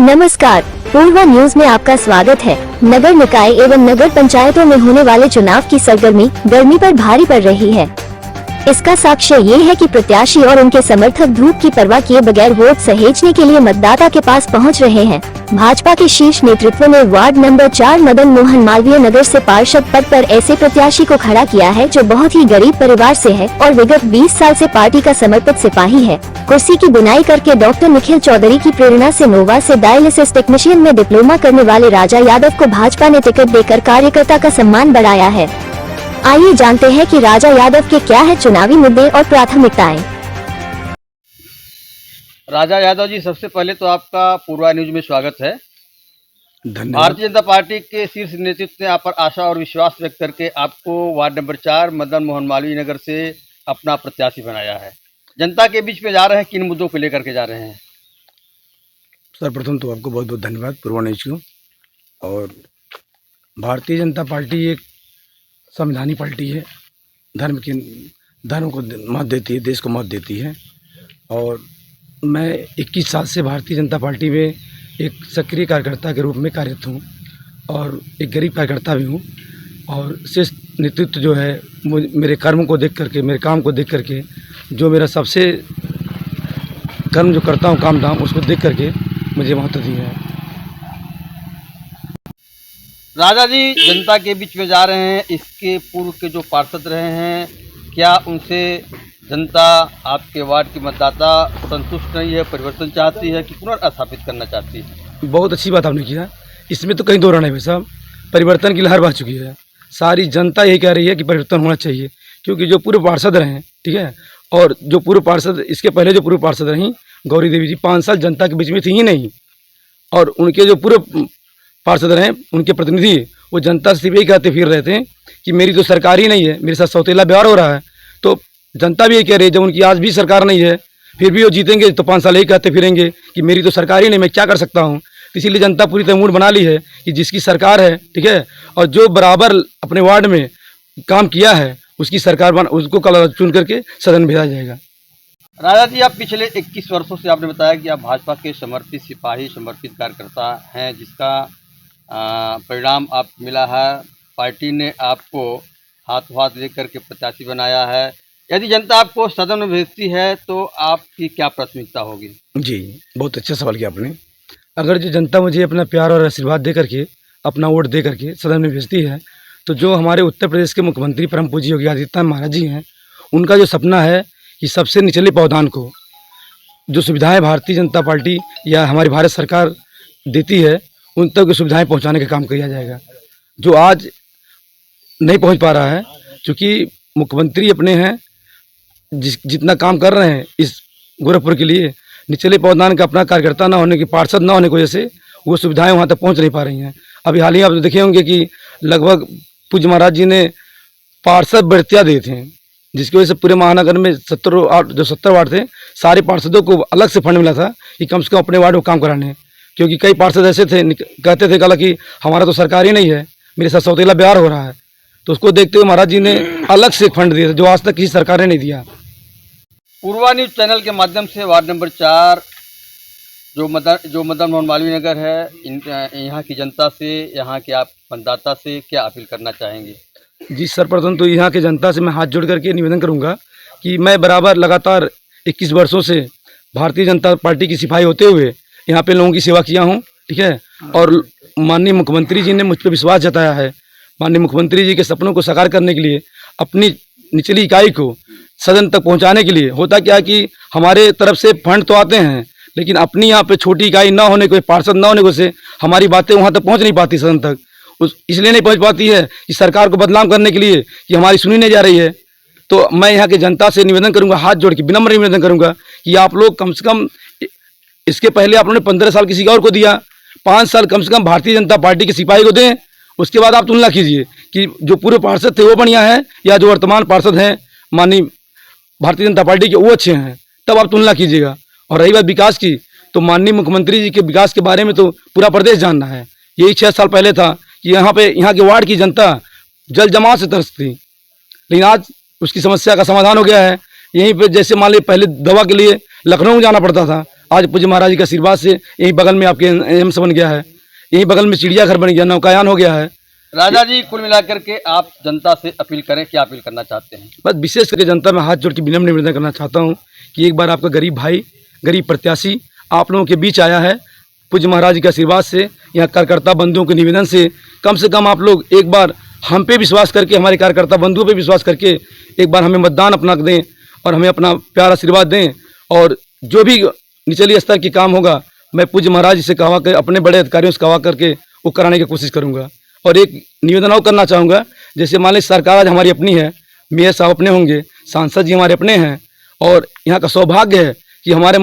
नमस्कार, पूर्वा न्यूज में आपका स्वागत है। नगर निकाय एवं नगर पंचायतों में होने वाले चुनाव की सरगर्मी गर्मी पर भारी पड़ रही है। इसका साक्ष्य ये है कि प्रत्याशी और उनके समर्थक धूप की परवाह किए बगैर वोट सहेजने के लिए मतदाता के पास पहुंच रहे हैं। भाजपा के शीर्ष नेतृत्व ने वार्ड नंबर 4 मदन मोहन मालवीय नगर से पार्षद पद पर ऐसे प्रत्याशी को खड़ा किया है जो बहुत ही गरीब परिवार से है और विगत 20 साल से पार्टी का समर्पित सिपाही है। कुर्सी की बुनाई करके डॉक्टर निखिल चौधरी की प्रेरणा से नोवा से डायलिसिस टेक्नीशियन में डिप्लोमा करने वाले राजा यादव को भाजपा ने टिकट देकर कार्यकर्ता का सम्मान बढ़ाया है। आइए जानते हैं कि राजा यादव के क्या है चुनावी मुद्दे और प्राथमिकताएं। राजा यादव जी, सबसे पहले तो आपका पूर्वा न्यूज में स्वागत है। धन्यवाद। भारतीय जनता पार्टी के शीर्ष नेतृत्व ने आप पर आशा और विश्वास व्यक्त करके आपको वार्ड नंबर 4 मदन मोहन मालवीय नगर से अपना प्रत्याशी बनाया है। जनता के बीच में जा रहे हैं, किन मुद्दों को लेकर के जा रहे हैं? सर्वप्रथम तो आपको बहुत बहुत धन्यवाद पूर्वा न्यूज को। और भारतीय जनता पार्टी एक संवैधानिक पार्टी है, धर्म को मत देती है, देश को मत देती है। और मैं 21 साल से भारतीय जनता पार्टी में एक सक्रिय कार्यकर्ता के रूप में कार्यरत हूँ और एक गरीब कार्यकर्ता भी हूँ। और शीर्ष नेतृत्व जो है मेरे कर्म को देख करके, मेरे काम को देख करके, जो मेरा सबसे कर्म जो करता हूँ काम धाम, उसको देख करके मुझे महत्व दिया है। राजा जी, जनता के बीच में जा रहे हैं, इसके पूर्व के जो पार्षद रहे हैं, क्या उनसे जनता, आपके वार्ड की मतदाता संतुष्ट नहीं है, परिवर्तन चाहती है कि पुनर्स्थापित करना चाहती है? बहुत अच्छी बात आपने किया। इसमें तो कहीं दो राय नहीं भाई साहब, परिवर्तन की लहर बह चुकी है। सारी जनता यही कह रही है कि परिवर्तन होना चाहिए, क्योंकि जो पूर्व पार्षद रहे हैं, ठीक है, और जो पूर्व पार्षद, इसके पहले जो पूर्व पार्षद रहीं गौरी देवी जी, 5 साल जनता के बीच में थी ही नहीं। और उनके जो पूर्व पार्षद रहे, उनके प्रतिनिधि, वो जनता से यही कहते फिर रहे थे कि मेरी तो सरकार ही नहीं है, मेरे साथ सौतेला व्यवहार हो रहा है। तो जनता भी यही कह रही है, जब उनकी आज भी सरकार नहीं है, फिर भी वो जीतेंगे तो 5 साल यही कहते फिरेंगे कि मेरी तो सरकार ही नहीं, मैं क्या कर सकता हूँ। इसीलिए जनता पूरी तरह मूड बना ली है कि जिसकी सरकार है, ठीक है, और जो बराबर अपने वार्ड में काम किया है, उसकी सरकार उसको कल चुन करके सदन भेजा जाएगा। राजा जी, आप पिछले 21 वर्षों से आपने बताया कि आप भाजपा के समर्पित सिपाही, समर्पित कार्यकर्ता हैं, जिसका परिणाम आप मिला है। पार्टी ने आपको हाथों हाथ लेकर के प्रत्याशी बनाया है। यदि जनता आपको सदन में भेजती है तो आपकी क्या प्राथमिकता होगी? जी, बहुत अच्छा सवाल किया आपने। अगर जो जनता मुझे अपना प्यार और आशीर्वाद दे करके, अपना वोट दे करके सदन में भेजती है, तो जो हमारे उत्तर प्रदेश के मुख्यमंत्री परम पूज्य योगी आदित्यनाथ महाराज जी हैं, उनका जो सपना है कि सबसे निचले पावदान को जो सुविधाएं भारतीय जनता पार्टी या हमारी भारत सरकार देती है, उन तक की सुविधाएं पहुंचाने का काम किया जाएगा। जो आज नहीं पहुंच पा रहा है, क्योंकि मुख्यमंत्री अपने हैं, जितना काम कर रहे हैं इस गोरखपुर के लिए, निचले पावदान का अपना कार्यकर्ता ना होने की, पार्षद ना होने की वजह से वो सुविधाएं वहाँ तक पहुँच नहीं पा रही हैं। अभी हाल ही आप देखे होंगे कि लगभग पूज्य महाराज जी ने पार्षद बढ़तिया दिए थे, जिसकी वजह से पूरे महानगर में 70 वार्ड थे, सारे पार्षदों को अलग से फंड मिला था कि कम से कम अपने वार्ड में काम कराने। क्योंकि कई पार्षद ऐसे थे, कहते थे कल कि हमारा तो सरकार ही नहीं है, मेरे साथ सौतेला व्यवहार हो रहा है। तो उसको देखते हुए महाराज जी ने अलग से फंड दिए थे, जो आज तक किसी सरकार ने नहीं दिया। पूर्वा न्यूज चैनल के माध्यम से वार्ड नंबर 4 जो मदन मोहन मालवीय नगर है, यहाँ की जनता से, यहाँ के आप मतदाता से क्या अपील करना चाहेंगे? जी, सर्वप्रथम तो यहाँ के जनता से मैं हाथ जोड़ करके निवेदन करूँगा कि मैं बराबर लगातार 21 वर्षों से भारतीय जनता पार्टी की सिपाही होते हुए यहाँ पे लोगों की सेवा किया हूँ, ठीक है। और माननीय मुख्यमंत्री जी ने मुझ पर विश्वास जताया है। माननीय मुख्यमंत्री जी के सपनों को साकार करने के लिए, अपनी निचली इकाई को सदन तक पहुँचाने के लिए, होता क्या कि हमारे तरफ से फंड तो आते हैं, लेकिन अपनी यहाँ पे छोटी इकाई ना होने को, पार्षद ना होने को से हमारी बातें वहाँ तक पहुँच नहीं पाती सदन तक। इसलिए नहीं पहुँच पाती है कि सरकार को बदनाम करने के लिए कि हमारी सुनी नहीं जा रही है। तो मैं यहाँ के जनता से निवेदन करूँगा, हाथ जोड़ के विनम्र निवेदन करूँगा कि आप लोग कम से कम, इसके पहले आप लोगों ने 15 साल किसी और को दिया, 5 साल कम से कम भारतीय जनता पार्टी के सिपाही को दें। उसके बाद आप तुलना कीजिए कि जो पूर्व पार्षद थे वो बढ़िया है या जो वर्तमान पार्षद हैं माननीय भारतीय जनता पार्टी के, वो अच्छे हैं, तब आप तुलना कीजिएगा। और रही बात विकास की, तो माननीय मुख्यमंत्री जी के विकास के बारे में तो पूरा प्रदेश जानना है। यही 6 साल पहले था कि यहाँ के वार्ड की जनता जल जमाव से तरसती, लेकिन आज उसकी समस्या का समाधान हो गया है। यहीं पे जैसे मान लीजिए पहले दवा के लिए लखनऊ जाना पड़ता था, आज पूज्य महाराज जी के आशीर्वाद से यही बगल में आपके एम्स बन गया है, यही बगल में चिड़ियाघर बन गया, नौकायान हो गया है। राजा जी, कुल मिलाकर के आप जनता से अपील करें, क्या अपील करना चाहते हैं? बस विशेष करके जनता में हाथ जोड़ के विनम्र निवेदन करना चाहता हूँ कि एक बार आपका गरीब भाई, गरीब प्रत्याशी आप लोगों के बीच आया है। पूज्य महाराज जी के आशीर्वाद से, यहाँ कार्यकर्ता बंधुओं के निवेदन से कम आप लोग एक बार हम पे विश्वास करके, हमारे कार्यकर्ता बंधुओं पे विश्वास करके एक बार हमें मतदान अपना दें और हमें अपना प्यार आशीर्वाद दें। और जो भी निचली स्तर की काम होगा, मैं पूज्य महाराज जी से कहा कर, अपने बड़े अधिकारियों से कहा करके वो कराने की कोशिश करूँगा। और एक निवेदन और करना चाहूँगा, जैसे मान लीजिए सरकार आज हमारी अपनी है, मेयर साहब अपने होंगे, सांसद जी हमारे अपने हैं, और यहाँ का सौभाग्य है कि हमारे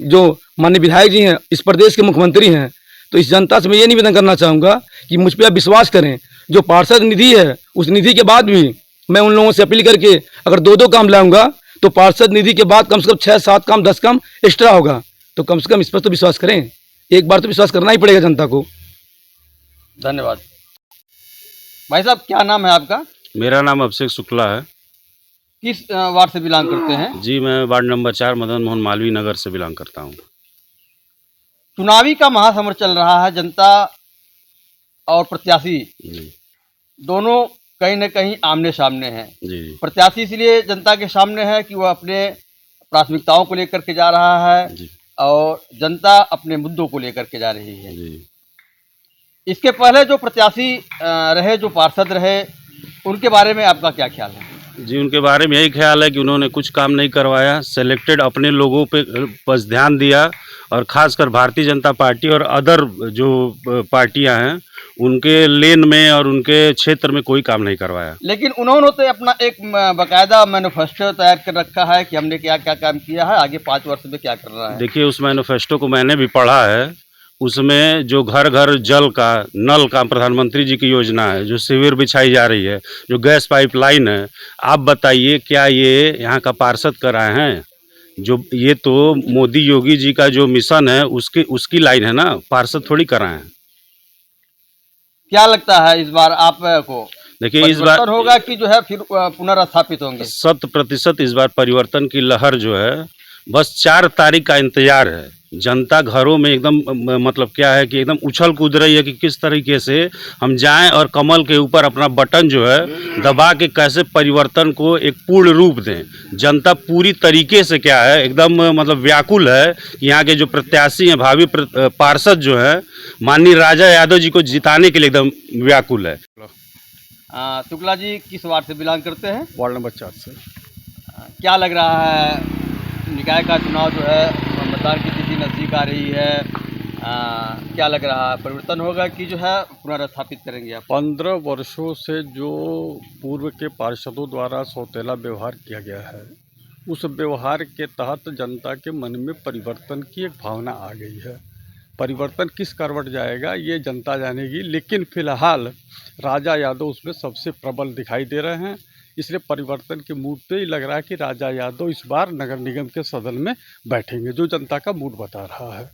जो माननीय विधायक जी हैं इस प्रदेश के मुख्यमंत्री हैं। तो इस जनता से मैं ये निवेदन करना चाहूँगा कि मुझ पर आप विश्वास करें। जो पार्षद निधि है, उस निधि के बाद भी मैं उन लोगों से अपील करके अगर 2-2 काम लाऊंगा तो पार्षद निधि के बाद कम से कम 6-7 काम 10 काम एक्स्ट्रा होगा। तो कम से कम इस पर तो विश्वास करें, एक बार तो विश्वास करना ही पड़ेगा जनता को। धन्यवाद। भाई साहब, क्या नाम है आपका? मेरा नाम अभिषेक शुक्ला है। किस वार्ड से बिलोंग करते हैं? जी, मैं वार्ड नंबर 4 मदन मोहन मालवीय नगर से बिलोंग करता हूँ। चुनावी का महासमर चल रहा है, जनता और प्रत्याशी दोनों कहीं न कहीं आमने सामने हैं। जी प्रत्याशी इसलिए जनता के सामने है कि वह अपने प्राथमिकताओं को लेकर के जा रहा है जी और जनता अपने मुद्दों को लेकर के जा रही है। जी इसके पहले जो प्रत्याशी रहे, जो पार्षद रहे, उनके बारे में आपका क्या ख्याल है? जी, उनके बारे में यही ख्याल है कि उन्होंने कुछ काम नहीं करवाया, सेलेक्टेड अपने लोगों पे बस ध्यान दिया, और ख़ासकर भारतीय जनता पार्टी और अदर जो पार्टियां हैं उनके लेन में और उनके क्षेत्र में कोई काम नहीं करवाया। लेकिन उन्होंने तो अपना एक बाकायदा मैनिफेस्टो तैयार कर रखा है कि हमने क्या क्या काम किया है, आगे 5 वर्ष में क्या करना है। देखिए, उस मैनिफेस्टो को मैंने भी पढ़ा है। उसमें जो घर घर जल का नल का प्रधानमंत्री जी की योजना है, जो शिविर बिछाई जा रही है, जो गैस पाइपलाइन है, आप बताइए क्या ये यहाँ का पार्षद कराए हैं? जो ये तो मोदी योगी जी का जो मिशन है उसकी लाइन है ना, पार्षद थोड़ी कराए हैं। क्या लगता है इस बार आपको? देखिए, इस बार होगा कि जो है फिर पुनर्स्थापित होंगे? 100% इस बार परिवर्तन की लहर जो है, बस 4 तारीख का इंतजार है। जनता घरों में एकदम मतलब क्या है कि एकदम उछल कूद रही है कि किस तरीके से हम जाएं और कमल के ऊपर अपना बटन जो है दबा के कैसे परिवर्तन को एक पूर्ण रूप दें। जनता पूरी तरीके से क्या है, एकदम मतलब व्याकुल है कि यहाँ के जो प्रत्याशी हैं, भावी पार्षद जो है माननीय राजा यादव जी को जिताने के लिए एकदम व्याकुल है। शुक्ला जी, किस वार्ड से बिलोंग करते हैं? वार्ड नंबर 4 से। क्या लग रहा है, निकाय का चुनाव जो है, मतदान की तिथि नज़दीक आ रही है, क्या लग रहा है, परिवर्तन होगा कि जो है पुनर्स्थापित करेंगे आप? 15 वर्षों से जो पूर्व के पार्षदों द्वारा सौतेला व्यवहार किया गया है, उस व्यवहार के तहत जनता के मन में परिवर्तन की एक भावना आ गई है। परिवर्तन किस करवट जाएगा ये जनता जानेगी, लेकिन फिलहाल राजा यादव उसमें सबसे प्रबल दिखाई दे रहे हैं। इसलिए परिवर्तन के मूड पे ही लग रहा है कि राजा यादव इस बार नगर निगम के सदन में बैठेंगे, जो जनता का मूड बता रहा है।